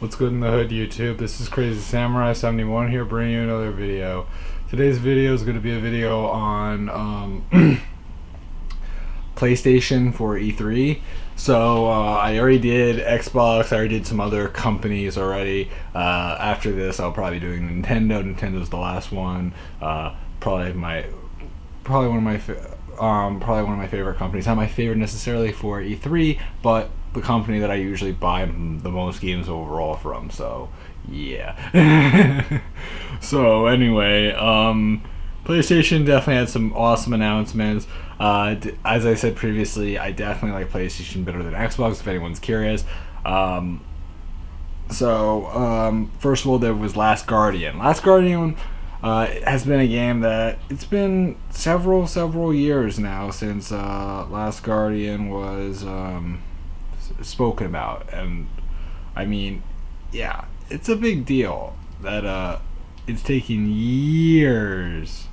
What's good in the hood, YouTube? This is Crazy Samurai 71 here, bringing you another video. Today's video is going to be a video on PlayStation for E3. So I already did Xbox. I already did some other companies already. After this, I'll probably be doing Nintendo. Nintendo's the last one. Probably one of my favorite companies. Not my favorite necessarily for E3, but the company that I usually buy the most games overall from. So yeah. So anyway, PlayStation definitely had some awesome announcements. As I said previously, I definitely like PlayStation better than Xbox, if anyone's curious. First of all, there was Last Guardian. Last Guardian has been a game that it's been several years now since Last Guardian was spoken about, and I mean, yeah, it's a big deal that it's taken years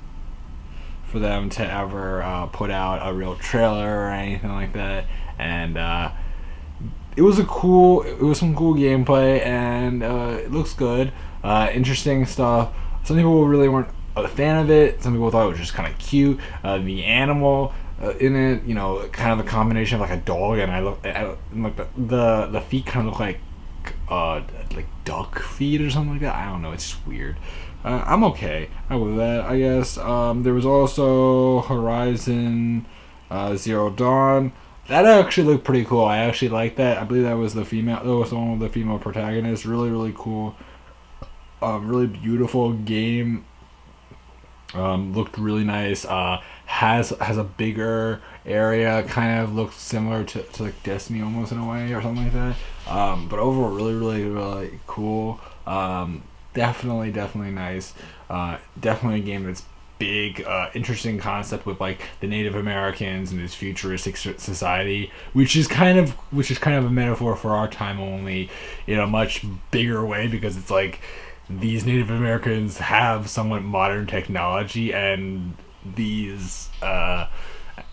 for them to ever put out a real trailer or anything like that, and it was some cool gameplay, and it looks good, interesting stuff. Some people really weren't a fan of it. Some people thought it was just kind of cute. The animal in it, you know, kind of a combination of like a dog and like the feet kind of look like duck feet or something like that. I don't know. It's just weird. I'm okay with that, I guess. There was also Horizon Zero Dawn. That actually looked pretty cool. I actually liked that. I believe that was the one with the female protagonist. Really cool. Really beautiful game. Looked really nice. Has a bigger area. Kind of looks similar to like Destiny almost in a way or something like that. But overall, really cool. Definitely nice. Definitely a game that's big, interesting concept with like the Native Americans and this futuristic society, which is kind of a metaphor for our time, only in a much bigger way, because it's like these Native Americans have somewhat modern technology, and these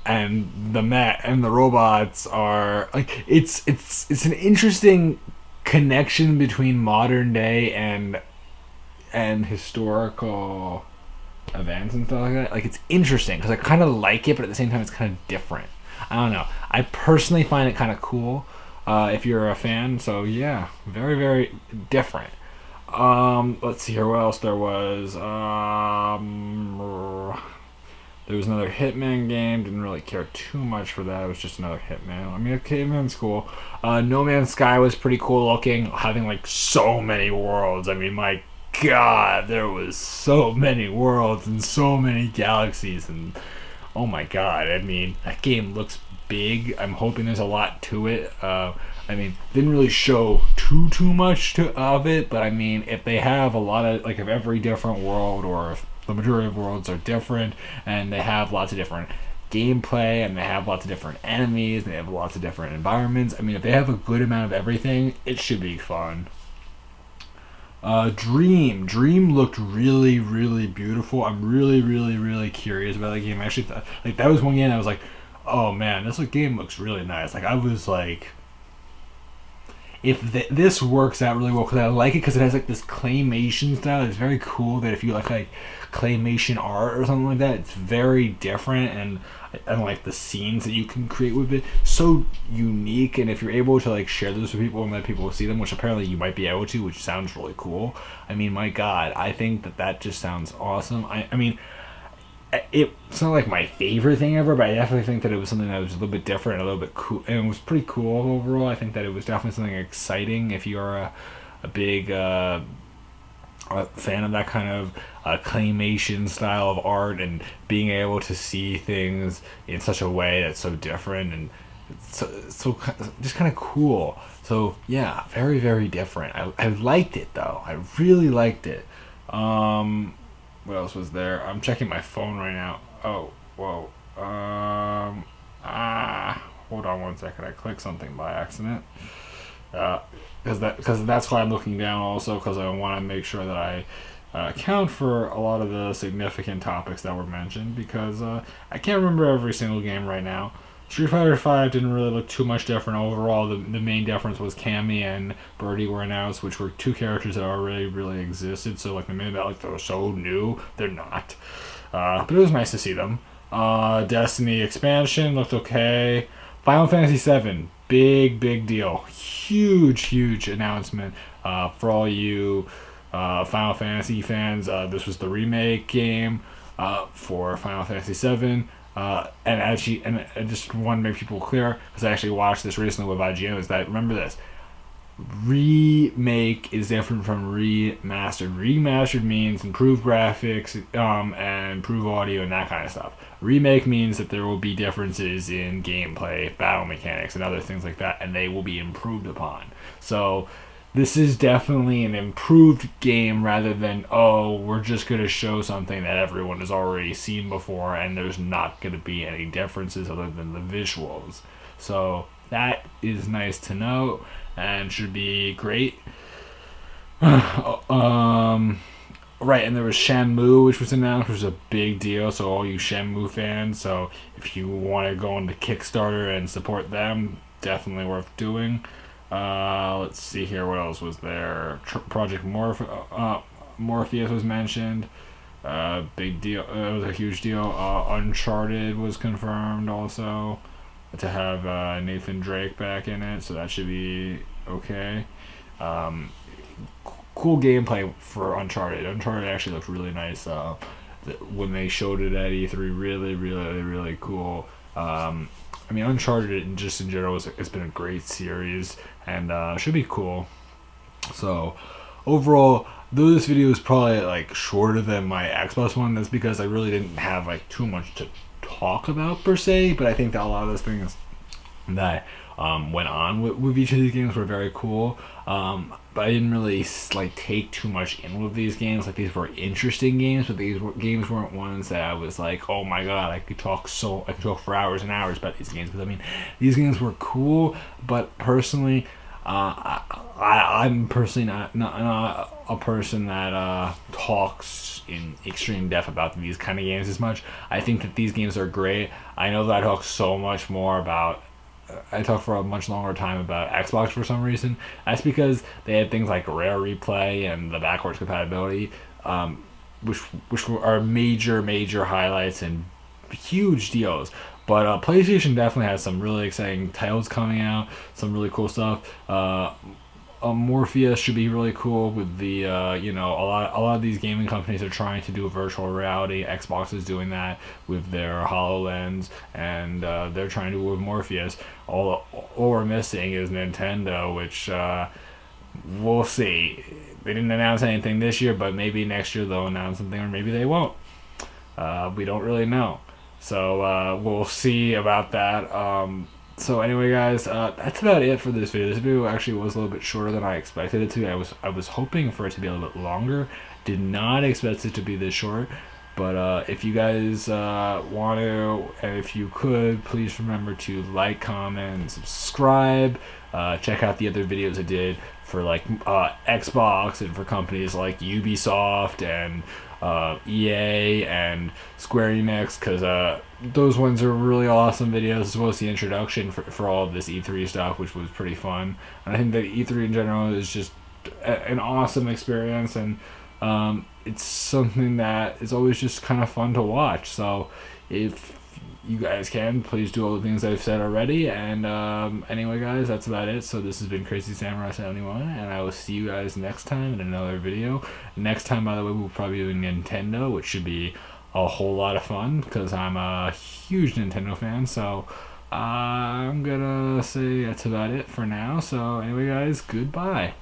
and the robots are like, it's an interesting connection between modern day and historical events and stuff like that. Like, it's interesting because I kind of like it, but at the same time it's kind of different. I don't know. I personally find it kind of cool if you're a fan. So yeah, very different. Let's see here. What else there was? There was another Hitman game. Didn't really care too much for that. It was just another Hitman. I mean, Hitman's cool. No Man's Sky was pretty cool looking, having like so many worlds. I mean, my God, there was so many worlds and so many galaxies, and oh my God, I mean, that game looks big. I'm hoping there's a lot to it. I mean, didn't really show too much of it, but I mean, if they have a lot of, like, if every different world, or if the majority of worlds are different, and they have lots of different gameplay, and they have lots of different enemies, and they have lots of different environments, I mean, if they have a good amount of everything, it should be fun. Dream looked really beautiful. I'm really curious about that game. I actually like, that was one game I was like, oh man, this game looks really nice. Like, I was like, if this works out really well, because I like it because it has like this claymation style. It's very cool that if you like claymation art or something like that, it's very different, and like the scenes that you can create with it, so unique. And if you're able to like share those with people and let people see them, which apparently you might be able to, which sounds really cool. I mean, my God, I think that just sounds awesome. I mean, it's not like my favorite thing ever, but I definitely think that it was something that was a little bit different, a little bit cool, and it was pretty cool overall. I think that it was definitely something exciting if you're a big fan of that kind of claymation style of art, and being able to see things in such a way that's so different, and so just kind of cool. So yeah, very different. I liked it though. I really liked it. What else was there? I'm checking my phone right now. Oh, whoa. Hold on one second. I clicked something by accident. Because that's why I'm looking down also, because I want to make sure that I account for a lot of the significant topics that were mentioned, because I can't remember every single game right now. Street Fighter V didn't really look too much different overall. The main difference was Cammy and Birdie were announced, which were two characters that already really existed. So like the minute that like they're so new, they're not. But it was nice to see them. Destiny expansion looked okay. Final Fantasy VII, big deal, huge announcement for all you Final Fantasy fans. This was the remake game for Final Fantasy VII. And actually, and I just want to make people clear, because I actually watched this recently with IGN, is that, remember this, remake is different from remastered. Remastered means improved graphics and improved audio and that kind of stuff. Remake means that there will be differences in gameplay, battle mechanics, and other things like that, and they will be improved upon. So this is definitely an improved game rather than, oh, we're just going to show something that everyone has already seen before and there's not going to be any differences other than the visuals. So that is nice to know and should be great. Right, and there was Shenmue, which was announced, which was a big deal. So all you Shenmue fans, so if you want to go into Kickstarter and support them, definitely worth doing. Let's see here, what else was there? Project Morpheus was mentioned. Big deal. It was a huge deal. Uncharted was confirmed also to have Nathan Drake back in it, so that should be okay. Cool gameplay for Uncharted. Uncharted actually looked really nice when they showed it at E3. Really cool. I mean, Uncharted just in general it's been a great series and should be cool. So overall, though this video is probably like shorter than my Xbox one, that's because I really didn't have like too much to talk about per se. But I think that a lot of those things that went on with each of these games were very cool. But I didn't really like take too much in with these games. Like, these were interesting games, but these games weren't ones that I was like, oh my god, I could talk for hours and hours about these games. Because I mean, these games were cool, but personally, I'm personally not a person that talks in extreme depth about these kind of games as much. I think that these games are great. I know that I talk so much more about. I talk for a much longer time about Xbox for some reason. That's because they had things like Rare Replay and the backwards compatibility, which are major highlights and huge deals. But PlayStation definitely has some really exciting titles coming out, some really cool stuff. Morpheus should be really cool with the a lot of these gaming companies are trying to do virtual reality. Xbox is doing that with their HoloLens, and they're trying to do it with Morpheus. All we're missing is Nintendo, which we'll see. They didn't announce anything this year, but maybe next year they'll announce something, or maybe they won't. We don't really know, so we'll see about that. So anyway, guys, that's about it for this video. This video actually was a little bit shorter than I expected it to. I was hoping for it to be a little bit longer. Did not expect it to be this short. But if you guys want to, and if you could, please remember to like, comment, and subscribe. Check out the other videos I did for like Xbox and for companies like Ubisoft and EA and Square Enix, because those ones are really awesome videos, as well as the introduction for all of this E3 stuff, which was pretty fun. And I think that E3 in general is just an awesome experience, and it's something that is always just kind of fun to watch. So if you guys can, please do all the things I've said already. And anyway, guys, that's about it. So this has been Crazy Samurai 71, and I will see you guys next time in another video. Next time, by the way, we'll probably be doing Nintendo, which should be a whole lot of fun because I'm a huge Nintendo fan. So I'm gonna say that's about it for now. So anyway, guys, goodbye.